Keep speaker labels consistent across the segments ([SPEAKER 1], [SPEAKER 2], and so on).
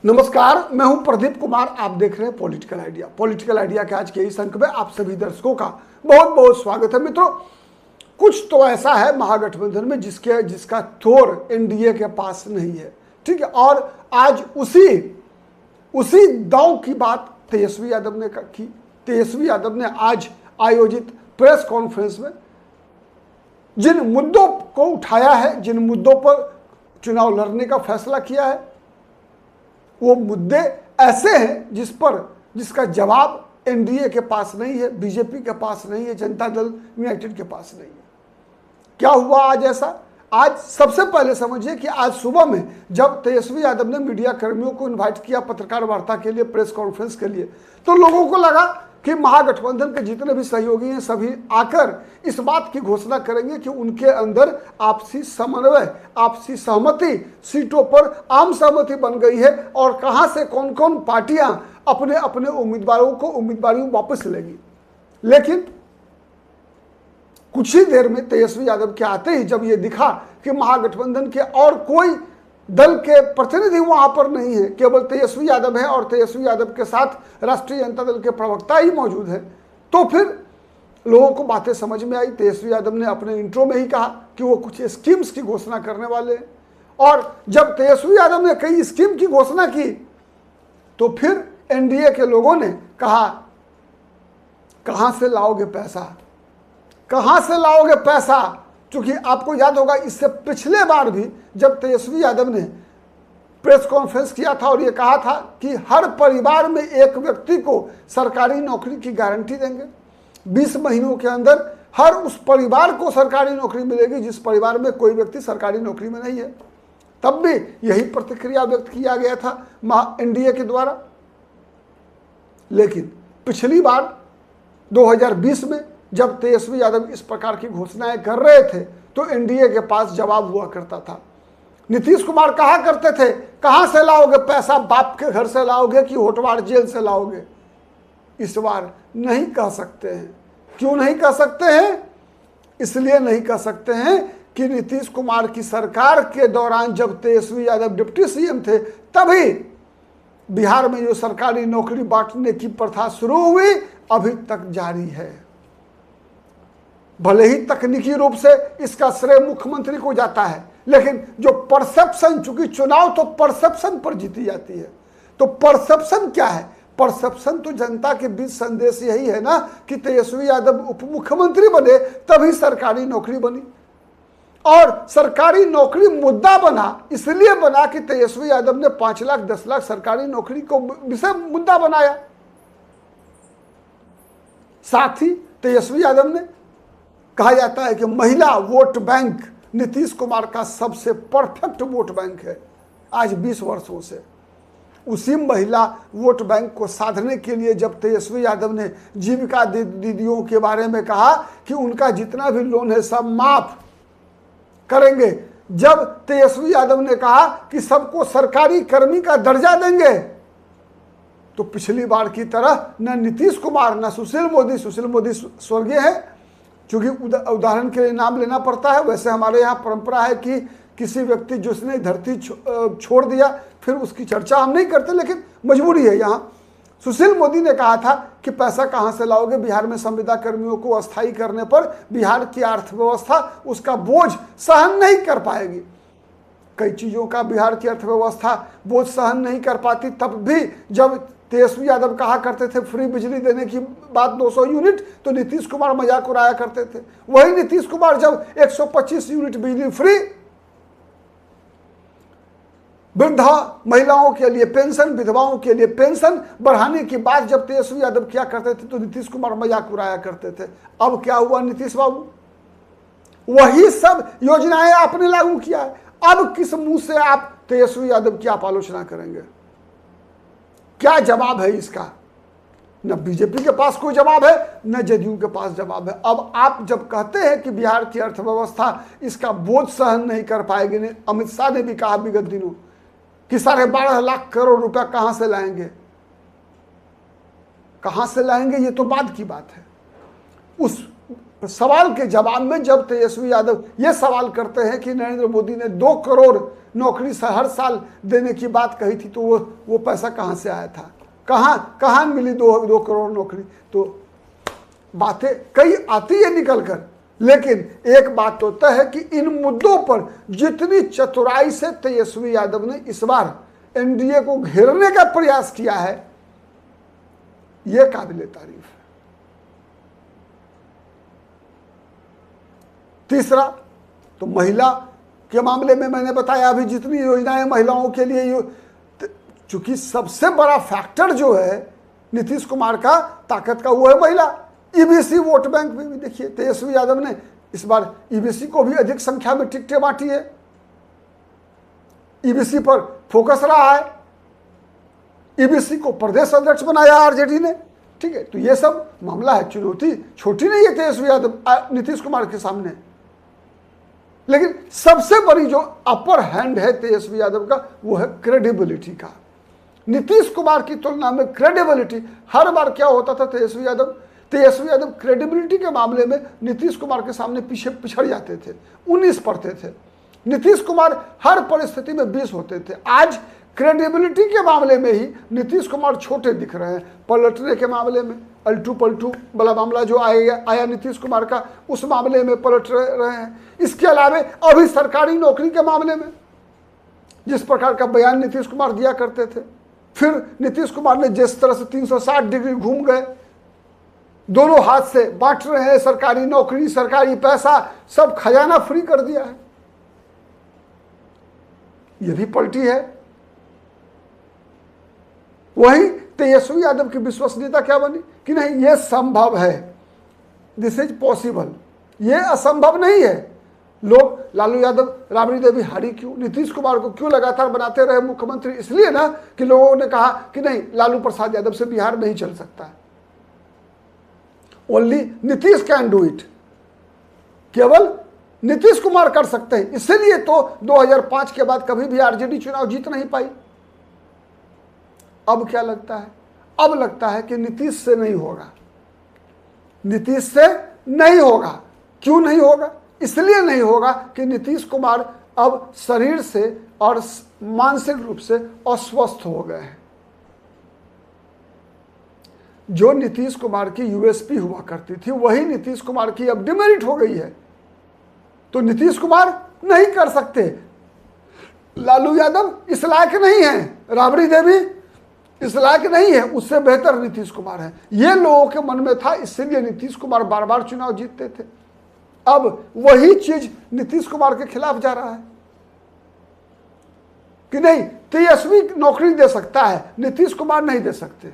[SPEAKER 1] नमस्कार, मैं हूं प्रदीप कुमार। आप देख रहे हैं पॉलिटिकल आइडिया। पॉलिटिकल आइडिया के आज के इस अंक में आप सभी दर्शकों का बहुत बहुत स्वागत है। मित्रों, कुछ तो ऐसा है महागठबंधन में जिसका तोड़ एनडीए के पास नहीं है, ठीक है। और आज उसी दांव की बात तेजस्वी यादव ने की। तेजस्वी यादव ने आज आयोजित प्रेस कॉन्फ्रेंस में जिन मुद्दों को उठाया है, जिन मुद्दों पर चुनाव लड़ने का फैसला किया है, वो मुद्दे ऐसे हैं जिसका जवाब एनडीए के पास नहीं है, बीजेपी के पास नहीं है, जनता दल यूनाइटेड के पास नहीं है। क्या हुआ आज ऐसा? आज सबसे पहले समझिए कि आज सुबह में जब तेजस्वी यादव ने मीडिया कर्मियों को इनवाइट किया पत्रकार वार्ता के लिए, प्रेस कॉन्फ्रेंस के लिए, तो लोगों को लगा कि महागठबंधन के जितने भी सहयोगी हैं सभी आकर इस बात की घोषणा करेंगे कि उनके अंदर आपसी समन्वय, आपसी सहमति, सीटों पर आम सहमति बन गई है और कहां से कौन कौन पार्टियां अपने अपने उम्मीदवारों को उम्मीदवारी वापस लेगी। लेकिन कुछ ही देर में तेजस्वी यादव के आते ही जब ये दिखा कि महागठबंधन के और कोई दल के प्रतिनिधि वहां पर नहीं है, केवल तेजस्वी यादव है और तेजस्वी यादव के साथ राष्ट्रीय जनता दल के प्रवक्ता ही मौजूद है, तो फिर लोगों को बातें समझ में आई। तेजस्वी यादव ने अपने इंट्रो में ही कहा कि वो कुछ स्कीम्स की घोषणा करने वाले हैं, और जब तेजस्वी यादव ने कई स्कीम की घोषणा की तो फिर एनडीए के लोगों ने कहा, कहां से लाओगे पैसा, कहां से लाओगे पैसा? क्योंकि आपको याद होगा इससे पिछले बार भी जब तेजस्वी यादव ने प्रेस कॉन्फ्रेंस किया था और ये कहा था कि हर परिवार में एक व्यक्ति को सरकारी नौकरी की गारंटी देंगे, 20 महीनों के अंदर हर उस परिवार को सरकारी नौकरी मिलेगी जिस परिवार में कोई व्यक्ति सरकारी नौकरी में नहीं है। तब भी यही प्रतिक्रिया व्यक्त किया गया था एनडीए के द्वारा। लेकिन पिछली बार 2020 में जब तेजस्वी यादव इस प्रकार की घोषणाएं कर रहे थे तो एनडीए के पास जवाब हुआ करता था। नीतीश कुमार कहा करते थे, कहां से लाओगे पैसा, बाप के घर से लाओगे कि होटवार जेल से लाओगे? इस बार नहीं कह सकते हैं। क्यों नहीं कह सकते हैं? इसलिए नहीं कह सकते हैं कि नीतीश कुमार की सरकार के दौरान जब तेजस्वी यादव डिप्टी सीएम थे तभी बिहार में जो सरकारी नौकरी बांटने की प्रथा शुरू हुई अभी तक जारी है। भले ही तकनीकी रूप से इसका श्रेय मुख्यमंत्री को जाता है, लेकिन जो परसेप्शन, चूंकि चुनाव तो परसेप्शन पर जीती जाती है, तो परसेप्शन क्या है? परसेप्शन तो जनता के बीच संदेश यही है ना कि तेजस्वी यादव उप मुख्यमंत्री बने तभी सरकारी नौकरी बनी। और सरकारी नौकरी मुद्दा बना, इसलिए बना कि तेजस्वी यादव ने 5 लाख 10 लाख सरकारी नौकरी को विषय मुद्दा बनाया। साथ ही तेजस्वी यादव ने, कहा जाता है कि महिला वोट बैंक नीतीश कुमार का सबसे परफेक्ट वोट बैंक है आज 20 वर्षों से। उसी महिला वोट बैंक को साधने के लिए जब तेजस्वी यादव ने जीविका दीदियों के बारे में कहा कि उनका जितना भी लोन है सब माफ करेंगे, जब तेजस्वी यादव ने कहा कि सबको सरकारी कर्मी का दर्जा देंगे, तो पिछली बार की तरह न नीतीश कुमार न सुशील मोदी स्वर्गीय है, क्योंकि उदाहरण के लिए नाम लेना पड़ता है। वैसे हमारे यहाँ परंपरा है कि किसी व्यक्ति जिसने धरती छोड़ दिया फिर उसकी चर्चा हम नहीं करते, लेकिन मजबूरी है यहाँ। सुशील मोदी ने कहा था कि पैसा कहाँ से लाओगे, बिहार में संविदा कर्मियों को अस्थायी करने पर बिहार की अर्थव्यवस्था उसका बोझ सहन नहीं कर पाएगी। कई चीज़ों का बिहार की अर्थव्यवस्था बोझ सहन नहीं कर पाती। तब भी जब तेजस्वी यादव कहा करते थे फ्री बिजली देने की बात 200 यूनिट, तो नीतीश कुमार मजाक उड़ाया करते थे। वही नीतीश कुमार जब 125 यूनिट बिजली फ्री, वृद्धा महिलाओं के लिए पेंशन, विधवाओं के लिए पेंशन बढ़ाने की बात जब तेजस्वी यादव किया करते थे तो नीतीश कुमार मजाक उड़ाया करते थे। अब क्या हुआ नीतीश बाबू? वही सब योजनाएं आपने लागू किया है। अब किस मुंह से आप तेजस्वी यादव की आप आलोचना करेंगे? क्या जवाब है इसका? न बीजेपी के पास कोई जवाब है, न जदयू के पास जवाब है। अब आप जब कहते हैं कि बिहार की अर्थव्यवस्था इसका बोझ सहन नहीं कर पाएगी, अमित शाह ने भी कहा विगत दिनों कि 12.5 लाख करोड़ रुपया कहां से लाएंगे, कहां से लाएंगे, ये तो बाद की बात है। उस सवाल के जवाब में जब तेजस्वी यादव ये सवाल करते हैं कि नरेंद्र मोदी ने 2 करोड़ नौकरी हर साल देने की बात कही थी, तो वो पैसा कहाँ से आया था? कहाँ मिली 2 करोड़ नौकरी? तो बातें कई आती है निकल कर, लेकिन एक बात तो तय है कि इन मुद्दों पर जितनी चतुराई से तेजस्वी यादव ने इस बार एनडीए को घेरने का प्रयास किया है, यह काबिले तारीफ है। तीसरा, तो महिला के मामले में मैंने बताया अभी जितनी योजनाएं महिलाओं के लिए, चूंकि सबसे बड़ा फैक्टर जो है नीतीश कुमार का ताकत का, वो है महिला। ईबीसी वोट बैंक में भी देखिए तेजस्वी यादव ने इस बार ईबीसी को भी अधिक संख्या में टिकटें बांटी है। ईबीसी पर फोकस रहा है, ईबीसी को प्रदेश अध्यक्ष बनाया आरजेडी ने। ठीक है, तो ये सब मामला है, चुनौती छोटी नहीं है तेजस्वी यादव नीतीश कुमार के सामने। लेकिन सबसे बड़ी जो अपर हैंड है तेजस्वी यादव का, वो है क्रेडिबिलिटी का। नीतीश कुमार की तुलना में क्रेडिबिलिटी, हर बार क्या होता था तेजस्वी यादव क्रेडिबिलिटी के मामले में नीतीश कुमार के सामने पीछे पिछड़ जाते थे, 19 पढ़ते थे। नीतीश कुमार हर परिस्थिति में 20 होते थे। आज क्रेडिबिलिटी के मामले में ही नीतीश कुमार छोटे दिख रहे हैं। पलटने के मामले में, अल्टू पलटू वाला मामला जो आया नीतीश कुमार का, उस मामले में पलट रहे हैं। इसके अलावा अभी सरकारी नौकरी के मामले में जिस प्रकार का बयान नीतीश कुमार दिया करते थे, फिर नीतीश कुमार ने जिस तरह से 360 डिग्री घूम गए, दोनों हाथ से बांट रहे हैं, सरकारी नौकरी, सरकारी पैसा, सब खजाना फ्री कर दिया है। यह भी पलटी है। वही तेजस्वी यादव की विश्वसनीयता क्या बनी कि नहीं, यह संभव है, दिस इज पॉसिबल, यह असंभव नहीं है। लोग लालू यादव, राबड़ी देवी हारी क्यों, नीतीश कुमार को क्यों लगातार बनाते रहे मुख्यमंत्री? इसलिए ना कि लोगों ने कहा कि नहीं, लालू प्रसाद यादव से बिहार नहीं चल सकता है, only Nitish can do it, केवल नीतीश कुमार कर सकते हैं। इसलिए तो 2005 के बाद कभी भी आरजेडी चुनाव जीत नहीं पाई। अब क्या लगता है? अब लगता है कि नीतीश से नहीं होगा, नीतीश से नहीं होगा। क्यों नहीं होगा? इसलिए नहीं होगा कि नीतीश कुमार अब शरीर से और मानसिक रूप से अस्वस्थ हो गए हैं। जो नीतीश कुमार की यूएसपी हुआ करती थी, वही नीतीश कुमार की अब डिमेरिट हो गई है। तो नीतीश कुमार नहीं कर सकते, लालू यादव इस लायक नहीं है, राबड़ी देवी इस लायक नहीं है, उससे बेहतर नीतीश कुमार है, ये लोगों के मन में था। इसलिए नीतीश कुमार बार बार चुनाव जीतते थे। अब वही चीज नीतीश कुमार के खिलाफ जा रहा है कि नहीं, तेजस्वी नौकरी दे सकता है, नीतीश कुमार नहीं दे सकते।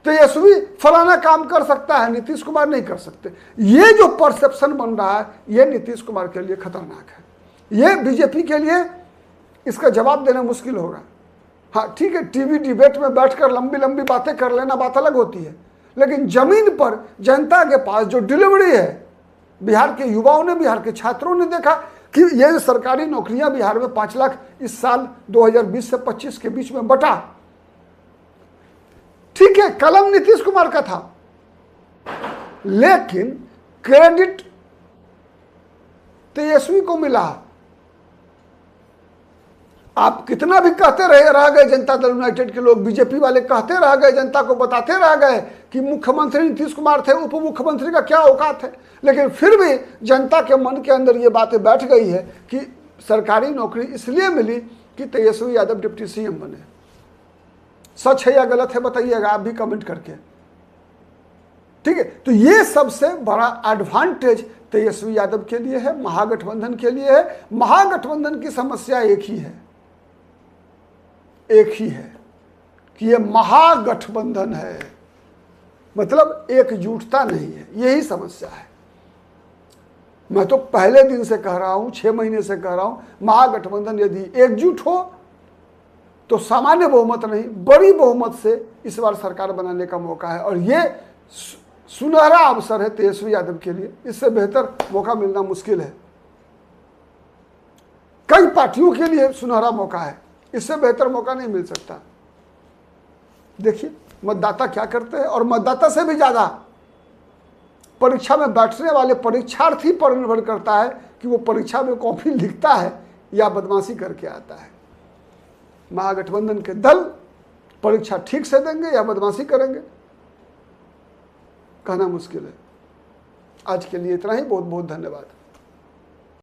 [SPEAKER 1] तेजस्वी फलाना काम कर सकता है, नीतीश कुमार नहीं कर सकते। ये जो परसेप्शन बन रहा है, ये नीतीश कुमार के लिए खतरनाक है। ये बीजेपी के लिए इसका जवाब देना मुश्किल होगा। हाँ ठीक है, टीवी डिबेट में बैठकर लंबी लंबी बातें कर लेना बात अलग होती है, लेकिन जमीन पर जनता के पास जो डिलीवरी है, बिहार के युवाओं ने, बिहार के छात्रों ने देखा कि ये सरकारी नौकरियां बिहार में 5 लाख इस साल 2020 से 25 के बीच में बटा। ठीक है, कलम नीतीश कुमार का था, लेकिन क्रेडिट तेजस्वी को मिला। आप कितना भी कहते रह गए, जनता दल यूनाइटेड के लोग, बीजेपी वाले कहते रह गए, जनता को बताते रह गए कि मुख्यमंत्री नीतीश कुमार थे, उप मुख्यमंत्री का क्या औकात है, लेकिन फिर भी जनता के मन के अंदर ये बातें बैठ गई है कि सरकारी नौकरी इसलिए मिली कि तेजस्वी यादव डिप्टी सीएम बने। सच है या गलत है बताइएगा आप भी कमेंट करके। ठीक है, तो ये सबसे बड़ा एडवांटेज तेजस्वी यादव के लिए है, महागठबंधन के लिए है। महागठबंधन की समस्या एक ही है कि ये महागठबंधन है, मतलब एकजुटता नहीं है, यही समस्या है। मैं तो पहले दिन से कह रहा हूं, 6 महीने से कह रहा हूं, महागठबंधन यदि एकजुट हो तो सामान्य बहुमत नहीं, बड़ी बहुमत से इस बार सरकार बनाने का मौका है। और ये सुनहरा अवसर है तेजस्वी यादव के लिए, इससे बेहतर मौका मिलना मुश्किल है। कई पार्टियों के लिए सुनहरा मौका है, इससे बेहतर मौका नहीं मिल सकता। देखिए मतदाता क्या करते हैं, और मतदाता से भी ज्यादा परीक्षा में बैठने वाले परीक्षार्थी पर निर्भर करता है कि वो परीक्षा में कॉपी लिखता है या बदमाशी करके आता है। महागठबंधन के दल परीक्षा ठीक से देंगे या बदमाशी करेंगे, कहना मुश्किल है। आज के लिए इतना ही। बहुत बहुत धन्यवाद।